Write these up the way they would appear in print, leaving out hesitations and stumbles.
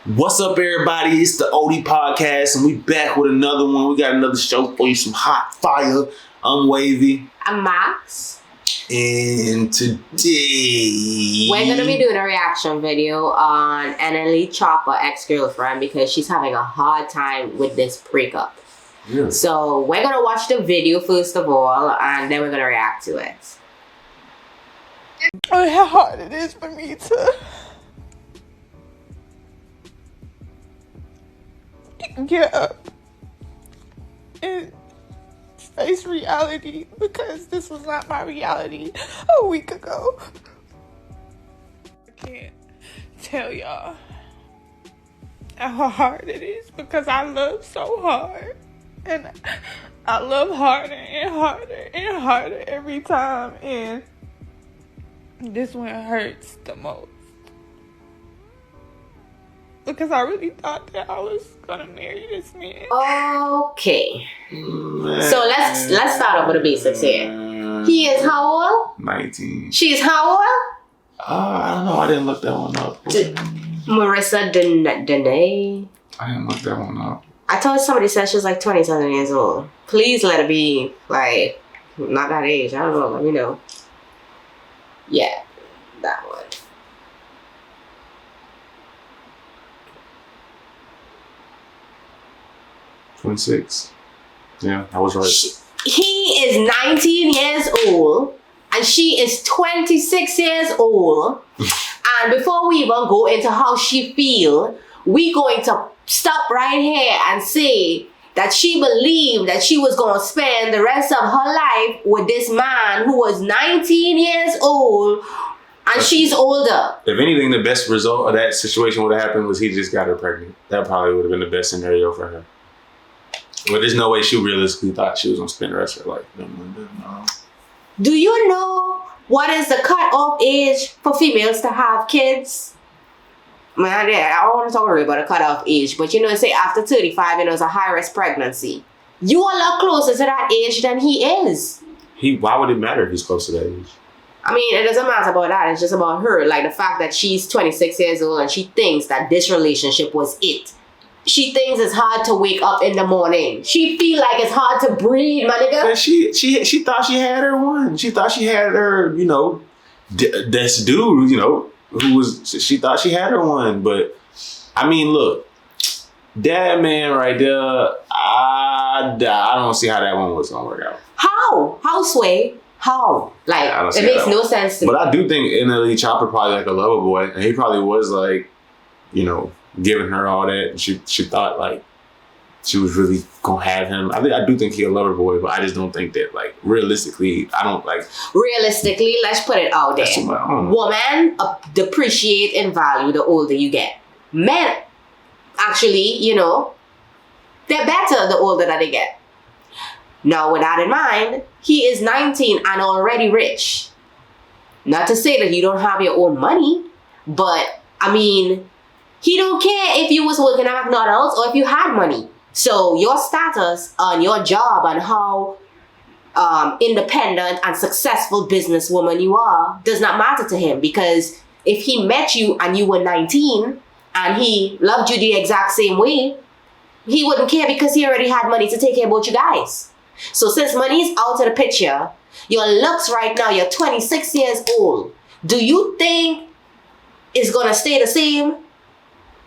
What's up, everybody? It's the OD Podcast, and we back with another one. We got another show for you, some hot fire. I'm Wavy. I'm Max. And today we're going to be doing a reaction video on NLE Choppa ex-girlfriend because she's having a hard time with this breakup. Yeah. So we're going to watch the video first of all, and then we're going to react to it. Oh, how hard it is for me to get up and face reality, because this was not my reality a week ago. I can't tell y'all how hard it is, because I love so hard, and I love harder and harder and harder every time, and this one hurts the most. Because I really thought that I was gonna marry this man. Okay. So let's start off with the basics here. He is how old? 19. She's how old? I don't know. I didn't look that one up. Marissa Dene. I didn't look that one up. I told somebody said she was like 27 years old. Please let it be like not that age. I don't know. Let me know. Yeah, that one. $26. Yeah, I was right. He is 19 years old and she is 26 years old. And before we even go into how she feel, we going to stop right here and say that she believed that she was going to spend the rest of her life with this man who was 19 years old and she's older. If anything, the best result of that situation would have happened was he just got her pregnant. That probably would have been the best scenario for her. But there's no way she realistically thought she was going to spend the rest of her life. No. Do you know what is the cutoff age for females to have kids? Man, I don't want to talk really about a cutoff age, but you know, say after 35, you know, it's a high-risk pregnancy. You are a lot closer to that age than he is. Why would it matter if he's close to that age? I mean, it doesn't matter about that. It's just about her. Like the fact that she's 26 years old and she thinks that this relationship was it. She thinks it's hard to wake up in the morning. She feel like it's hard to breathe, my nigga. She thought she had her one. She thought she had her, you know, this dude, you know, she thought she had her one. But, I mean, look, that man right there, I don't see how that one was going to work out. How? How, Sway? How? Like, it makes no sense to me. But I do think NLE Choppa probably like a lover boy. And he probably was like, you know, giving her all that. She thought like she was really gonna have him. I do think he a lover boy, but I just don't think that like realistically, I don't like. Realistically, let's put it out there. Women depreciate in value the older you get. Men, actually, you know, they're better the older that they get. Now, with that in mind, he is 19 and already rich. Not to say that you don't have your own money, but I mean, he don't care if you was working at McDonald's or if you had money. So your status on your job and how independent and successful businesswoman you are does not matter to him, because if he met you and you were 19 and he loved you the exact same way, he wouldn't care because he already had money to take care of both you guys. So since money is out of the picture, your looks right now, you're 26 years old. Do you think it's gonna stay the same?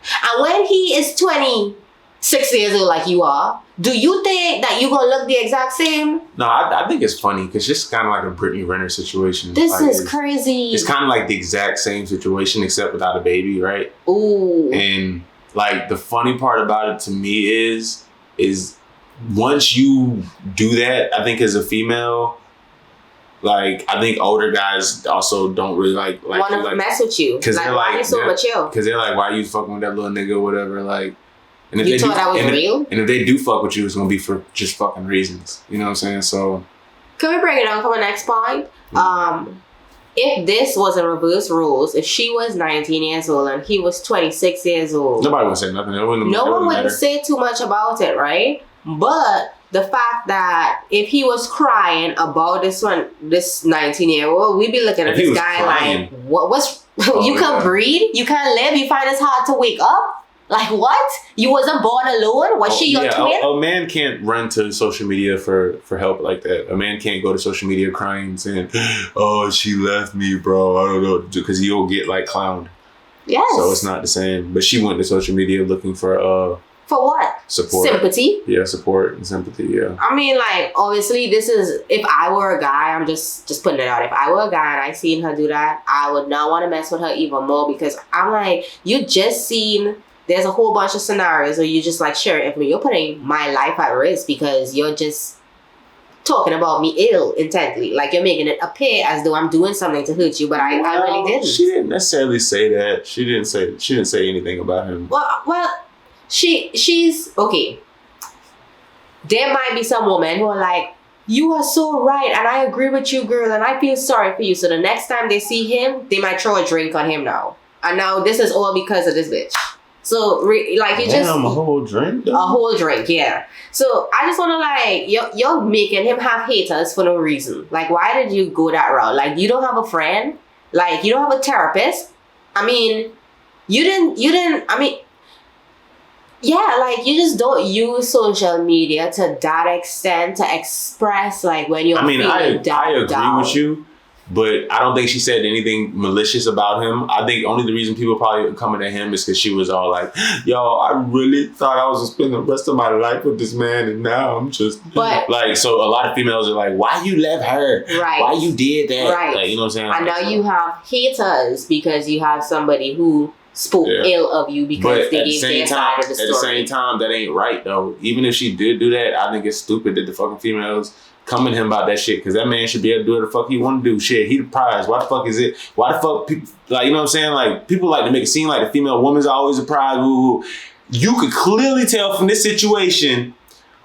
And when he is 26 years old like you are, do you think that you're going to look the exact same? No, I think it's funny because it's kind of like a Brittany Renner situation. This like, is crazy. It's kind of like the exact same situation except without a baby, right? Ooh. And like the funny part about it to me is once you do that, I think as a female, like, I think older guys also don't really like want to mess with you. Because like, why are you so mature? Because they're like, why are you fucking with that little nigga or whatever? Like, and if you thought that was real? And if they do fuck with you, it's going to be for just fucking reasons. You know what I'm saying? So. Can we bring it on to the next point? Mm-hmm. If this was in reverse roles, if she was 19 years old and he was 26 years old. Nobody would say nothing. No one would say too much about it, right? But the fact that if he was crying about this 19-year-old, we'd be looking at this guy crying, like, what's you can't breathe, you can't live, you find it's hard to wake up. Like what? You wasn't born alone? Was she your twin? A man can't run to social media for help like that. A man can't go to social media crying saying, "Oh, she left me, bro. I don't know," because he'll get like clowned. Yes. So it's not the same. But she went to social media looking for what? Support. Sympathy? Yeah, support and sympathy, yeah. I mean, like, obviously, this is, if I were a guy, I'm just putting it out. If I were a guy and I seen her do that, I would not want to mess with her even more, because I'm like, you just seen, there's a whole bunch of scenarios where you just like, sure, if you're putting my life at risk because you're just talking about me ill intently. Like, you're making it appear as though I'm doing something to hurt you, but I really didn't. She didn't necessarily say that. She didn't say anything about him. Well, she's okay. There might be some women who are like, you are so right, and I agree with you, girl, and I feel sorry for you. So the next time they see him, they might throw a drink on him now. And now this is all because of this bitch. So like you just a whole drink, though? A whole drink, yeah. So I just wanna like you're making him have haters for no reason. Like, why did you go that route? Like, you don't have a friend, like you don't have a therapist. I mean, you didn't. I mean. Yeah, like, you just don't use social media to that extent to express, like, when you're feeling I agree down. with you, but I don't think she said anything malicious about him. I think only the reason people probably coming at him is because she was all like, yo, I really thought I was going to spend the rest of my life with this man, and now I'm just... But, like, so a lot of females are like, why you left her? Right. Why you did that? Right. Like, you know what I'm saying? And now you have haters because you have somebody who spoke ill of you because they gave their side of the story. At the same time, that ain't right, though. Even if she did do that, I think it's stupid that the fucking females come at him about that shit, because that man should be able to do what the fuck he want to do. Shit, he the prize. Why the fuck is it? Why the fuck people, like, you know what I'm saying? Like, people like to make it seem like the female woman's always a prize. Woo. You could clearly tell from this situation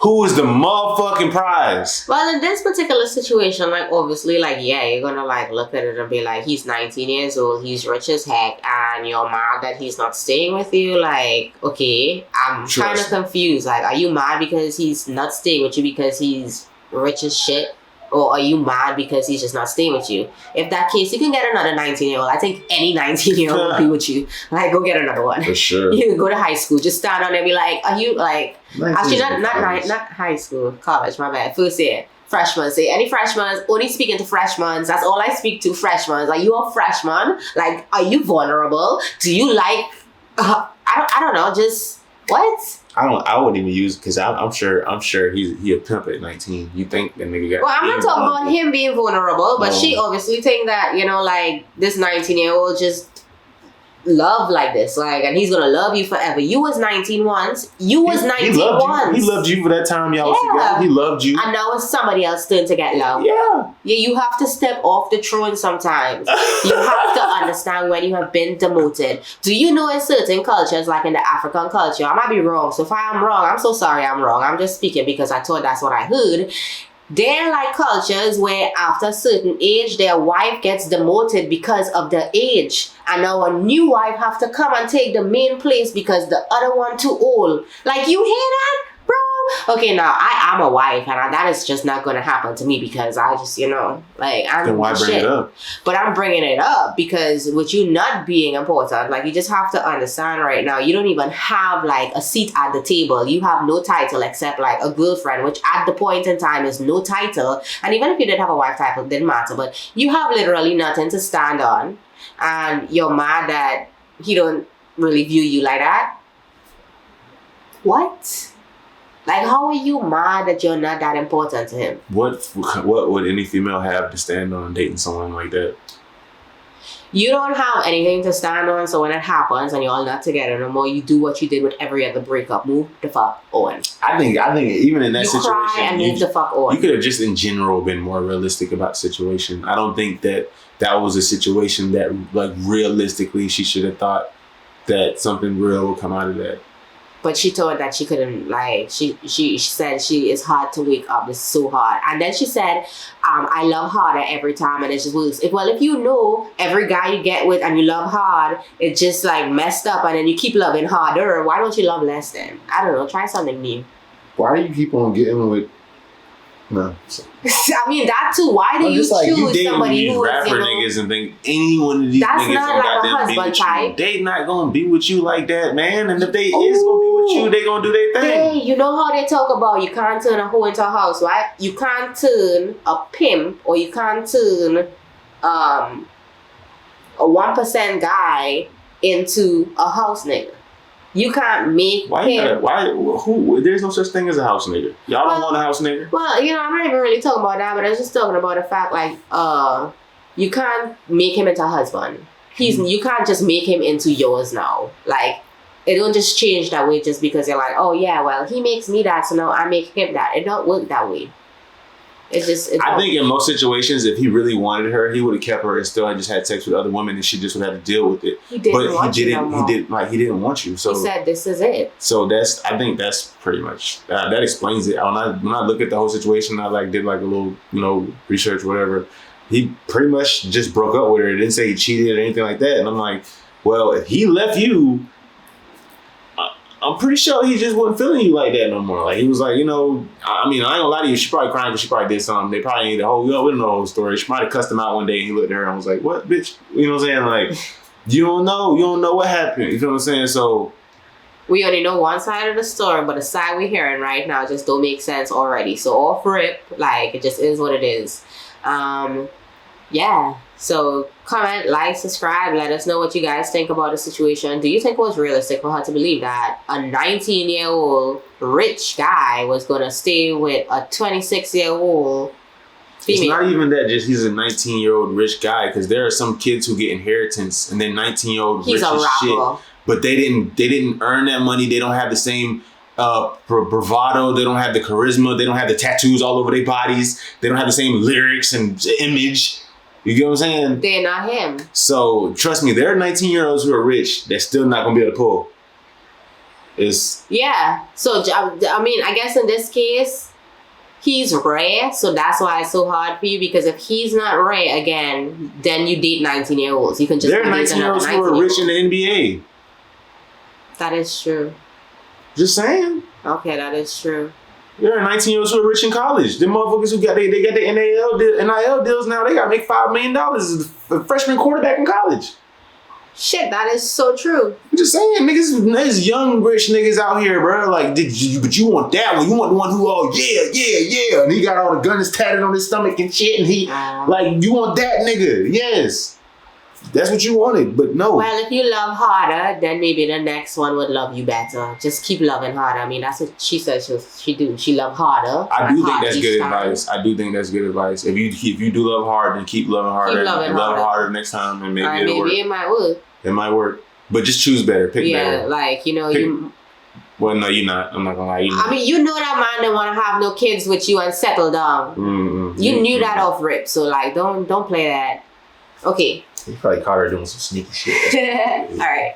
who is the motherfucking prize. Well, in this particular situation, like, obviously, like, yeah, you're gonna, like, look at it and be like, he's 19 years old, he's rich as heck, and you're mad that he's not staying with you. Like, okay, I'm kind of confused. Like, are you mad because he's not staying with you because he's rich as shit? Or are you mad because he's just not staying with you? If that case, you can get another 19-year-old. I think any 19-year-old will be with you. Like, go get another one. For sure. You can go to high school. Just stand on there and be like, are you, like... Actually, not high school. College, my bad. First year. Freshmen. Say, any freshmen, only speaking to freshmen. That's all I speak to, freshmen. Are you a freshman? Like, are you vulnerable? Do you like... I don't know. Just... What? I wouldn't even use, because I'm sure he a pimp at 19. You think that nigga got... Well, I'm not talking about him being vulnerable, but she obviously think that, you know, like, this 19-year-old just love like this, like, and he's gonna love you forever. You was 19 once. You was 19 once. He loved you for that time y'all was together. He loved you. And now it's somebody else's turn to get love. Yeah. Yeah, you have to step off the throne sometimes. You have to understand when you have been demoted. Do you know in certain cultures, like in the African culture, I might be wrong, so if I am wrong, I'm so sorry I'm wrong. I'm just speaking because I thought that's what I heard. They're like cultures where after a certain age, their wife gets demoted because of the age. And now a new wife have to come and take the main place because the other one too old. Like, you hear that, bro? Okay, now I am a wife, and that is just not going to happen to me because I just, you know, like, I'm then why bring it up? But I'm bringing it up because with you not being important, like, you just have to understand right now, you don't even have, like, a seat at the table. You have no title except, like, a girlfriend, which at the point in time is no title. And even if you did have a wife title, it didn't matter. But you have literally nothing to stand on. And you're mad that he don't really view you like that. What? Like, how are you mad that you're not that important to him? What would any female have to stand on dating someone like that? You don't have anything to stand on, so when it happens and you're all not together no more, you do what you did with every other breakup. Move the fuck on. I think even in that you situation, cry and move the fuck on. You could have just in general been more realistic about the situation. I don't think that was a situation that, like, realistically she should have thought that something real would come out of that. But she thought that she couldn't, like, she said she is hard to wake up. It's so hard. And then she said, I love harder every time and it just works. If you know every guy you get with and you love hard, it's just, like, messed up and then you keep loving harder, why don't you love less then? I don't know. Try something new. Why do you keep on getting with No. I mean, that too. Why do I'm you just like, you choose dating somebody these who is, rapper niggas and think any one of these That's niggas not gonna like a goddamn be husband with type. you. They not gonna be with you like that, man. And if they is gonna be with you, they gonna do their thing. Hey, you know how they talk about you can't turn a hoe into a house, right? You can't turn a pimp or you can't turn a 1% guy into a house nigga. You can't make him. Who? There's no such thing as a house nigga. Y'all don't want a house nigga. Well, you know, I'm not even really talking about that, but I was just talking about the fact, like, you can't make him into a husband. You can't just make him into yours now. Like, it don't just change that way just because you're like, oh yeah, well, he makes me that, so now I make him that. It don't work that way. I think in most situations, if he really wanted her, he would have kept her and still just had sex with other women, and she just would have to deal with it. He didn't want you no more. He didn't want you. So he said, "This is it." So I think that's pretty much that explains it. When I look at the whole situation, I did a little research, whatever. He pretty much just broke up with her. Didn't say he cheated or anything like that. And I'm like, well, if he left you, I'm pretty sure he just wasn't feeling you like that no more. Like, he was like, I mean, I ain't gonna lie to you, she probably crying because she probably did something. They probably ain't we don't know the whole story. She might have cussed him out one day and he looked at her and was like, what, bitch? You know what I'm saying? Like, you don't know what happened. You feel what I'm saying? So we only know one side of the story, but the side we're hearing right now just don't make sense already. So off rip, like, it just is what it is. Yeah. So comment, like, subscribe, let us know what you guys think about the situation. Do you think it was realistic for her to believe that a 19-year-old rich guy was going to stay with a 26-year-old female? It's not even that, just he's a 19-year-old rich guy, because there are some kids who get inheritance and then 19-year-old rich as shit. But they didn't earn that money. They don't have the same bravado. They don't have the charisma. They don't have the tattoos all over their bodies. They don't have the same lyrics and image. You get what I'm saying? They're not him. So trust me, there are 19-year-olds who are rich that's still not gonna be able to pull. Yeah. So I mean, I guess in this case, he's rare, so that's why it's so hard for you. Because if he's not rare again, then you date 19-year-olds. You can just. There are 19-year-olds who are rich in the NBA. That is true. Just saying. Okay, that is true. There are 19-year-olds who are rich in college. The motherfuckers who got the NIL deals now, they got to make $5 million as a freshman quarterback in college. Shit, that is so true. I'm just saying, niggas, there's young rich niggas out here, bro. Like, but you want that one? You want the one who, yeah, and he got all the guns tatted on his stomach and shit, and he, you want that nigga? Yes. That's what you wanted, but no. Well, if you love harder, then maybe the next one would love you better. Just keep loving harder. I mean, that's what she said she do. She love harder. I do think that's good advice. I do think that's good advice. If you do love hard, then keep loving harder. Love harder next time, and maybe it'll work. It might work. It might work, but just choose better. Pick better. Yeah, like you. Well, no, you're not. I'm not gonna lie. I mean, you know that man don't want to have no kids with you and settle down. You knew that off rip, so like, don't play that. Okay. You probably caught her doing some sneaky shit. All right.